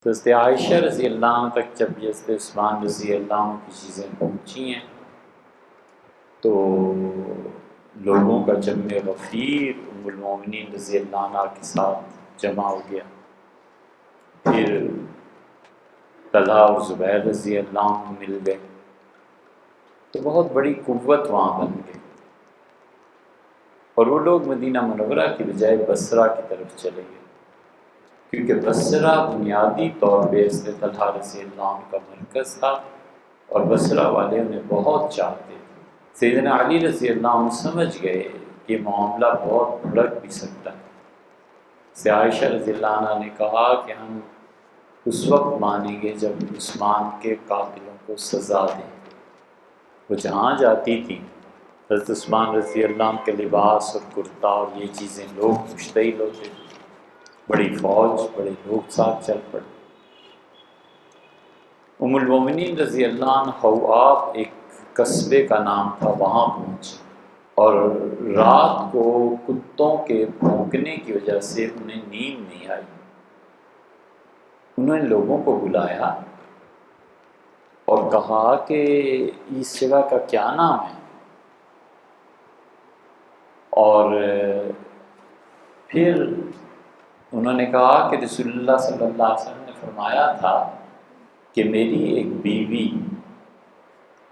تو حضرت عائشہ رضی اللہ عنہ تک جب حضرت عثمان رضی اللہ عنہ کی چیزیں پہنچی ہیں تو لوگوں کا جمع غفیر ام المومنین رضی اللہ عنہ کے ساتھ جمع ہو گیا۔ پھر طلحہ اور زبیر رضی اللہ عنہ مل گئے تو بہت بڑی قوت وہاں بن گئی، اور وہ لوگ مدینہ منورہ کی بجائے بصرہ کی طرف چلے گئے، کیونکہ بصرہ بنیادی طور پہ حضرت طلحہ رضی اللہ عنہ کا مرکز تھا اور بصرہ والے انہیں بہت چاہتے تھے۔ سیدنا علی رضی اللہ عنہ سمجھ گئے کہ معاملہ بہت بھڑک بھی سکتا ہے۔ سے عائشہ رضی اللہ عنہ نے کہا کہ ہم اس وقت مانیں گے جب عثمان کے قاتلوں کو سزا دیں۔ وہ جہاں جاتی تھی حضرت عثمان رضی اللہ عنہ کے لباس اور کرتا اور یہ چیزیں لوگ مشتعل ہوتے تھے، بڑی فوج بڑے لوگ ساتھ چل پڑے۔ ام المومنین رضی اللہ عنہ حواب ایک قصبے کا نام تھا، وہاں پہنچی اور رات کو کتوں کے بھونکنے کی وجہ سے انہیں نیند نہیں آئی۔ انہوں نے لوگوں کو بلایا اور کہا کہ اس جگہ کا کیا نام ہے، اور پھر انہوں نے کہا کہ رسول اللہ صلی اللہ علیہ وسلم نے فرمایا تھا کہ میری ایک بیوی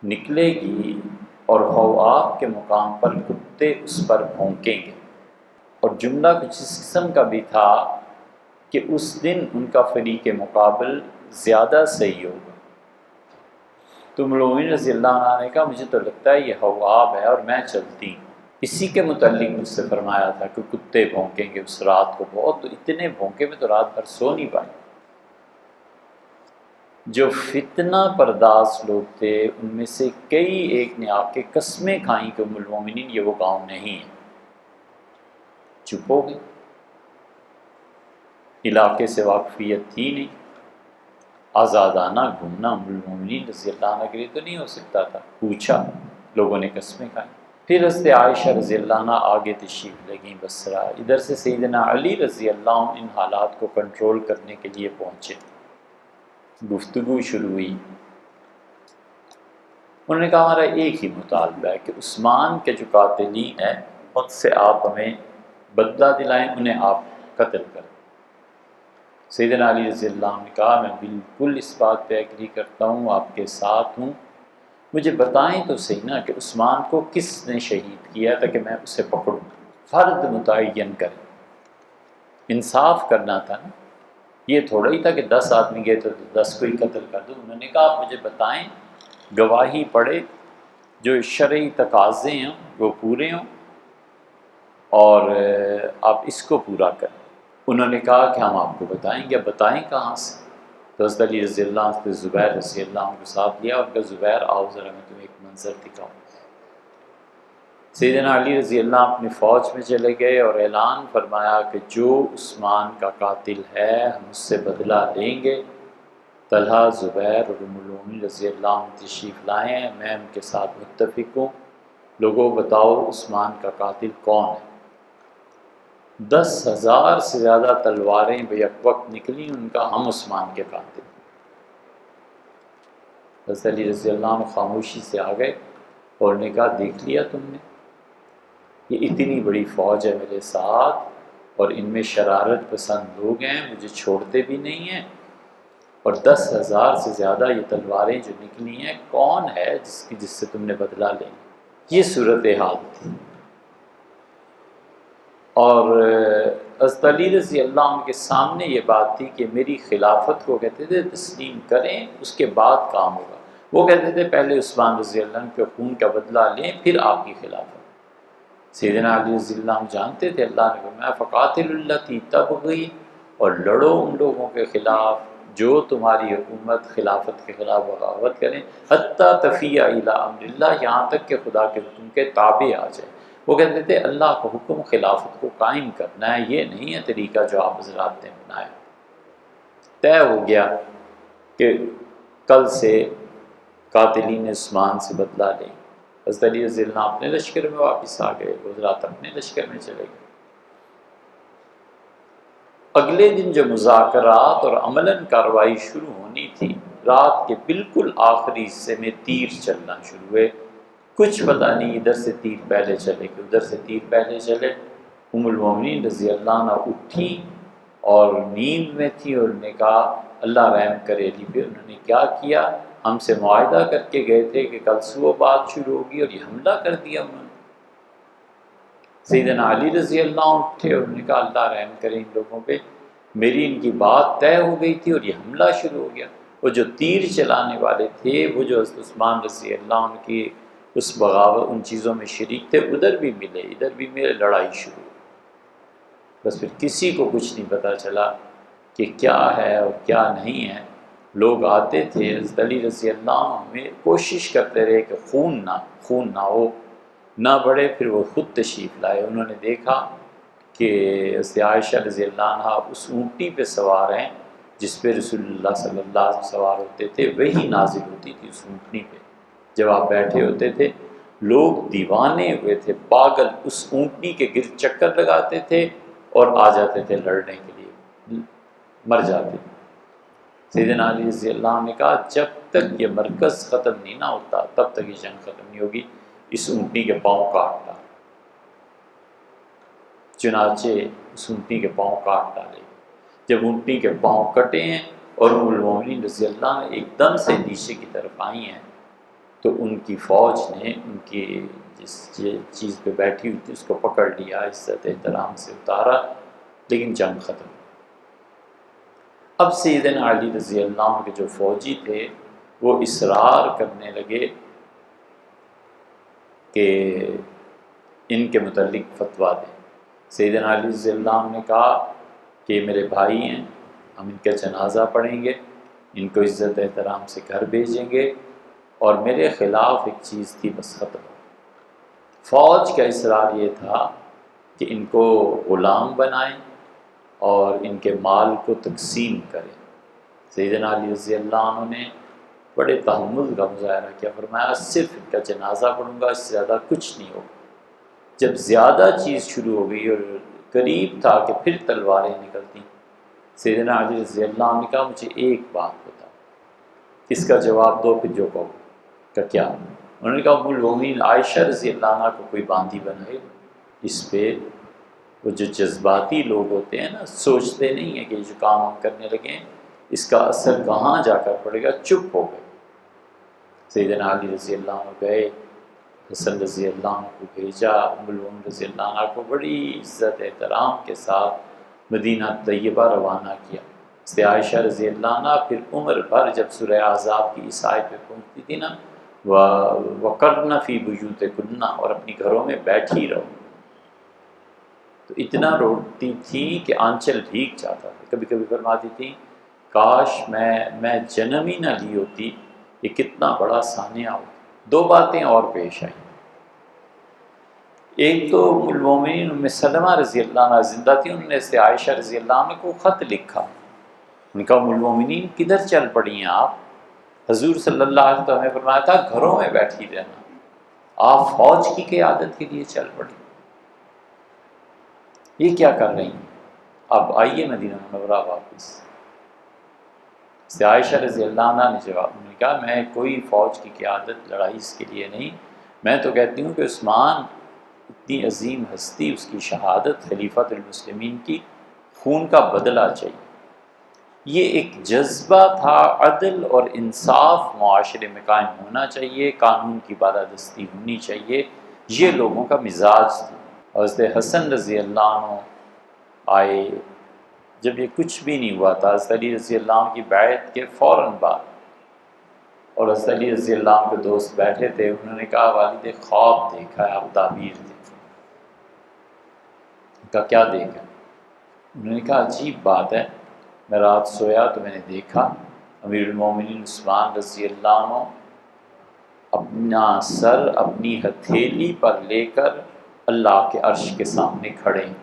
نکلے گی اور حواب کے مقام پر کتے اس پر بھونکیں گے، اور جملہ کچھ اس قسم کا بھی تھا کہ اس دن ان کا فریق مقابل زیادہ صحیح ہوگا۔ تو ام المومنین رضی اللہ عنہ نے کہا مجھے تو لگتا ہے یہ حواب ہے اور میں چلتی ہوں۔ اسی کے متعلق مجھ سے فرمایا تھا کہ کتے بھونکیں گے اس رات کو بہت، تو اتنے بھونکے میں تو رات بھر سو نہیں پائی۔ جو فتنہ پرداز لوگ تھے ان میں سے کئی ایک نے آ کے قسمیں کھائیں کہ ام المومنین یہ وہ گاؤں نہیں ہے، چپ ہو گئی، علاقے سے واقفیت تھی نہیں، آزادانہ گھومنا ام المومنین رضی اللہ عنہ کے لیے تو نہیں ہو سکتا تھا۔ پوچھا، لوگوں نے قسمیں کھائیں۔ پھر حضرت عائشہ رضی اللہ عنہ آگے تشریف لے گئیں بصرہ، ادھر سے سیدنا علی رضی اللہ عنہ ان حالات کو کنٹرول کرنے کے لیے پہنچے۔ گفتگو شروع ہوئی، انہوں نے کہا ہمارا ایک ہی مطالبہ ہے کہ عثمان کے جو قاتلین ہیں ان سے آپ ہمیں بدلہ دلائیں، انہیں آپ قتل کریں۔ سیدنا علی رضی اللہ عنہ نے کہا میں بالکل اس بات پہ ایگری کرتا ہوں، آپ کے ساتھ ہوں، مجھے بتائیں تو صحیح نا کہ عثمان کو کس نے شہید کیا تاکہ میں اسے پکڑوں، فرد متعین کریں، انصاف کرنا تھا نا، یہ تھوڑا ہی تھا کہ 10 آدمی گئے تو 10 کو ہی قتل کر دو۔ انہوں نے کہا آپ مجھے بتائیں، گواہی پڑے، جو شرعی تقاضے ہیں وہ پورے ہوں اور آپ اس کو پورا کریں۔ انہوں نے کہا کہ ہم آپ کو بتائیں گے، بتائیں کہاں سے؟ تو حضرت علی رضی اللہ عنہ سے زبیر رضی اللہ عنہ کو ساتھ لیا اور کہا زبیر آؤ ذرا میں تمہیں ایک منظر دکھاؤں۔ سیدنا علی رضی اللہ عنہ اپنی فوج میں چلے گئے اور اعلان فرمایا کہ جو عثمان کا قاتل ہے ہم اس سے بدلہ لیں گے۔ طلحہ، زبیر اور ام المومنین رضی اللہ عنہ تشریف لائے ہیں، میں ان کے ساتھ متفق ہوں، لوگوں بتاؤ عثمان کا قاتل کون ہے؟ 10,000 سے زیادہ تلواریں بیک وقت نکلیں، ان کا ہم عثمان کے قاتل۔ حضرت علی رضی اللہ عنہ خاموشی سے آ گئے اور نے کہا دیکھ لیا تم نے، یہ اتنی بڑی فوج ہے میرے ساتھ اور ان میں شرارت پسند لوگ ہیں، مجھے چھوڑتے بھی نہیں ہیں، اور 10,000 سے زیادہ یہ تلواریں جو نکلی ہیں، کون ہے جس سے تم نے بدلہ لیں؟ یہ صورتحال تھی۔ اور حضرت علی رضی اللہ عنہ کے سامنے یہ بات تھی کہ میری خلافت کو کہتے تھے تسلیم کریں، اس کے بعد کام ہوگا۔ وہ کہتے تھے پہلے عثمان رضی اللہ عنہ کے خون کا بدلہ لیں پھر آپ کی خلافت۔ سیدنا علی رضی اللہ عنہ جانتے تھے اللہ نے فرمایا فقاتل التی تبغی، اور لڑو ان لوگوں کے خلاف جو تمہاری حکومت خلافت کے خلاف بغاوت کریں، حتی تفیء الی امر اللہ، یہاں تک کہ خدا کے حکم کے تابع آ جائے۔ وہ کہتے تھے اللہ کا حکم خلافت کو قائم کرنا ہے، یہ نہیں ہے طریقہ جو آپ حضرات نے بنایا۔ طے ہو گیا کہ کل سے قاتلین عثمان سے بدلہ لیں۔ حضرت علی رضی اللہ عنہ اپنے لشکر میں واپس آ گئے، حضرات اپنے لشکر میں چلے گئے۔ اگلے دن جو مذاکرات اور عملاً کارروائی شروع ہونی تھی، رات کے بالکل آخری حصے میں تیر چلنا شروع ہوئے۔ کچھ پتہ نہیں ادھر سے تیر پہلے چلے کہ ادھر سے تیر پہلے چلے۔ ام المومنین رضی اللہ عنہ اٹھی اور نیند میں تھی اور نے کہا اللہ رحم کرے علی پہ۔ انہوں نے کیا کیا، ہم سے معاہدہ کر کے گئے تھے کہ کل صبح بات شروع ہوگی اور یہ حملہ کر دیا انہوں نے۔ سیدنا علی رضی اللہ عنہ اٹھے اور انہوں نے کہا اللہ رحم کرے ان لوگوں پہ، میری ان کی بات طے ہو گئی تھی اور یہ حملہ شروع ہو گیا۔ وہ جو تیر چلانے والے تھے، وہ جو حضرت عثمان رضی اللہ عنہ کی اس بغاوت ان چیزوں میں شریک تھے، ادھر بھی ملے ادھر بھی ملے، لڑائی شروع۔ بس پھر کسی کو کچھ نہیں پتہ چلا کہ کیا ہے اور کیا نہیں ہے۔ لوگ آتے تھے، حضرت علی رضی اللہ عنہ میں کوشش کرتے رہے کہ خون نہ ہو، نہ بڑھے۔ پھر وہ خود تشریف لائے، انہوں نے دیکھا کہ حضرت عائشہ رضی اللہ عنہ اس اونٹی پہ سوار ہیں جس پہ رسول اللہ صلی اللہ علیہ وسلم سوار ہوتے تھے، وہی نازل ہوتی تھی اس اونٹنی پہ جب آپ بیٹھے ہوتے تھے۔ لوگ دیوانے ہوئے تھے، پاگل، اس اونٹنی کے گرد چکر لگاتے تھے اور آ جاتے تھے لڑنے کے لیے، مر جاتے تھے۔ سیدنا علی رضی اللہ عنہ نے کہا جب تک یہ مرکز ختم نہیں نہ ہوتا تب تک یہ جنگ ختم نہیں ہوگی، اس اونٹنی کے پاؤں کاٹ ڈالا۔ چنانچہ اس اونٹنی کے پاؤں کاٹ ڈالے۔ جب اونٹنی کے پاؤں کٹے ہیں اور ام المومنین رضی اللہ عنہ ایک دم سے نیچے کی طرف آئی ہیں، تو ان کی فوج نے ان کی جس چیز پہ بیٹھی ہوئی تھی اس کو پکڑ لیا، عزت احترام سے اتارا، لیکن جنگ ختم۔ اب سیدنا علی رضی اللہ عنہ کے جو فوجی تھے وہ اصرار کرنے لگے کہ ان کے متعلق فتویٰ دیں۔ سیدنا علی رضی اللہ عنہ نے کہا کہ یہ میرے بھائی ہیں، ہم ان کا جنازہ پڑھیں گے، ان کو عزت احترام سے گھر بھیجیں گے، اور میرے خلاف ایک چیز تھی بس ختم۔ فوج کا اصرار یہ تھا کہ ان کو غلام بنائیں اور ان کے مال کو تقسیم کریں۔ سیدنا علی رضی اللہ عنہ نے بڑے تحمل کا مظاہرہ کیا، فرمایا صرف ان کا جنازہ پڑھوں گا، اس سے زیادہ کچھ نہیں ہوگا۔ جب زیادہ چیز شروع ہو گئی اور قریب تھا کہ پھر تلواریں نکلتی، سیدنا علی رضی اللہ عنہ نے کہا مجھے ایک بات بتا، اس کا جواب دو پھر جو کہو۔ کہ کیا؟ انہوں نے کہا ام المومنین عائشہ رضی اللہ عنہ کو کوئی باندھی بنائے۔ اس پہ وہ جو جذباتی لوگ ہوتے ہیں نا، سوچتے نہیں ہیں کہ جو کام ہم کرنے لگے ہیں اس کا اثر کہاں جا کر پڑے گا، چپ ہو گئے۔ سیدنا علی رضی اللہ عنہ گئے، حسن رضی اللہ عنہ کو بھیجا، ام المومنین رضی اللہ عنہ کو بڑی عزت احترام کے ساتھ مدینہ طیبہ روانہ کیا۔ حضرت عائشہ رضی اللہ عنہ پھر عمر بھر جب سورہ احزاب کی اس آیت پہ پہنچتی تھی نا، وَقَرْنَ فِي بُيُوتِكُنَّ، اور اپنی گھروں میں بیٹھی رہو، تو اتنا روتی تھی کہ آنچل بھیگ جاتا تھا۔ کبھی کبھی فرماتی تھی کاش میں جنم ہی نہ لی ہوتی، یہ کتنا بڑا سانحہ ہوتا۔ دو باتیں اور پیش آئیں۔ ایک تو ام المومنین ام سلمہ رضی اللہ عنہ زندہ تھی، انہوں نے اس سے عائشہ رضی اللہ عنہ کو خط لکھا، ان کا ام المومنین کدھر چل پڑی ہیں آپ؟ حضور صلی اللہ علیہ وسلم نے فرمایا تھا گھروں میں بیٹھی رہنا، آپ فوج کی قیادت کے لیے چل پڑی، یہ کیا کر رہی ہیں؟ اب آئیے مدینہ منورہ واپس۔ سے عائشہ رضی اللہ عنہ نے جواب نے کہا میں کوئی فوج کی قیادت لڑائی اس کے لیے نہیں، میں تو کہتی ہوں کہ عثمان اتنی عظیم ہستی، اس کی شہادت خلیفۃ المسلمین کی، خون کا بدلہ چاہیے۔ یہ ایک جذبہ تھا، عدل اور انصاف معاشرے میں قائم ہونا چاہیے، قانون کی بالادستی ہونی چاہیے، یہ لوگوں کا مزاج تھا۔ حضرت حسن رضی اللہ عنہ آئے، جب یہ کچھ بھی نہیں ہوا تھا، حضرت علی رضی اللہ عنہ کی بیعت کے فوراً بعد، اور حضرت علی رضی اللہ عنہ کے دوست بیٹھے تھے، انہوں نے کہا والد خواب دیکھا ہے، آپ تعبیر دیں۔ کہا کیا دیکھا؟ انہوں نے کہا عجیب بات ہے، میں رات سویا تو میں نے دیکھا امیر المومنین عثمان رضی اللہ عنہ اپنا سر اپنی ہتھیلی پر لے کر اللہ کے عرش کے سامنے کھڑے ہیں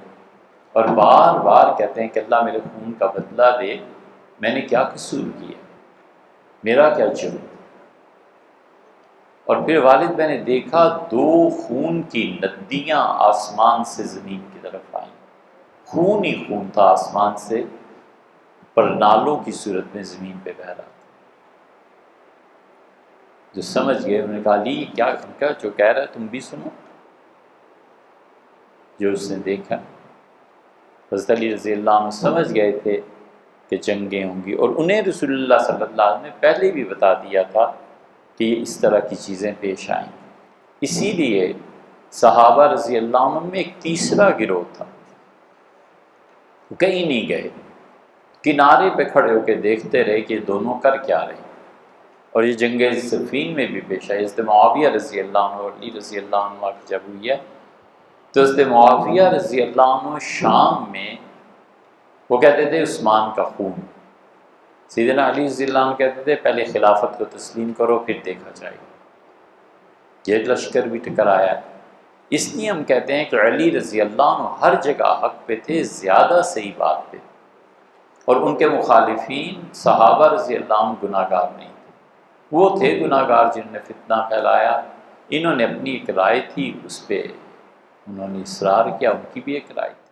اور بار بار کہتے ہیں کہ اللہ میرے خون کا بدلہ دے، میں نے کیا قصور کیا، میرا کیا جرم؟ اور پھر والد میں نے دیکھا دو خون کی ندیاں آسمان سے زمین کی طرف آئیں، خون ہی خون تھا، آسمان سے پر نالوں کی صورت میں زمین پہ بہ رہا تھا۔ جو سمجھ گئے انہوں نے کہا علی کیا جو کہہ رہا ہے تم بھی سنو، جو اس نے دیکھا۔ حضرت علی رضی اللہ عنہ سمجھ گئے تھے کہ جنگیں ہوں گی، اور انہیں رسول اللہ صلی اللہ علیہ وسلم نے پہلے بھی بتا دیا تھا کہ یہ اس طرح کی چیزیں پیش آئیں۔ اسی لیے صحابہ رضی اللہ عنہ میں ایک تیسرا گروہ تھا، وہ کہیں نہیں گئے، کنارے پہ کھڑے ہو کے دیکھتے رہے کہ دونوں کر کیا رہے۔ اور یہ جنگ صفین میں بھی پیش آئی۔ حضرت معاویہ رضی اللہ عنہ اور علی رضی اللہ عنہ کی جب ہوئی ہے تو حضرت معاویہ رضی اللہ عنہ شام میں وہ کہتے تھے عثمان کا خون، سیدنا علی رضی اللہ عنہ کہتے تھے پہلے خلافت کو تسلیم کرو پھر دیکھا جائے گا۔ یہ لشکر بھی ٹکر آیا ہے۔ اس لیے ہم کہتے ہیں کہ علی رضی اللہ عنہ ہر جگہ حق پہ تھے، زیادہ صحیح بات پہ، اور ان کے مخالفین صحابہ رضی اللہ عنہ گناہ گار نہیں تھے، وہ تھے گناہ گار جنہوں نے فتنہ پھیلایا۔ انہوں نے اپنی ایک رائے تھی، اس پہ انہوں نے اصرار کیا، ان کی بھی ایک رائے تھی۔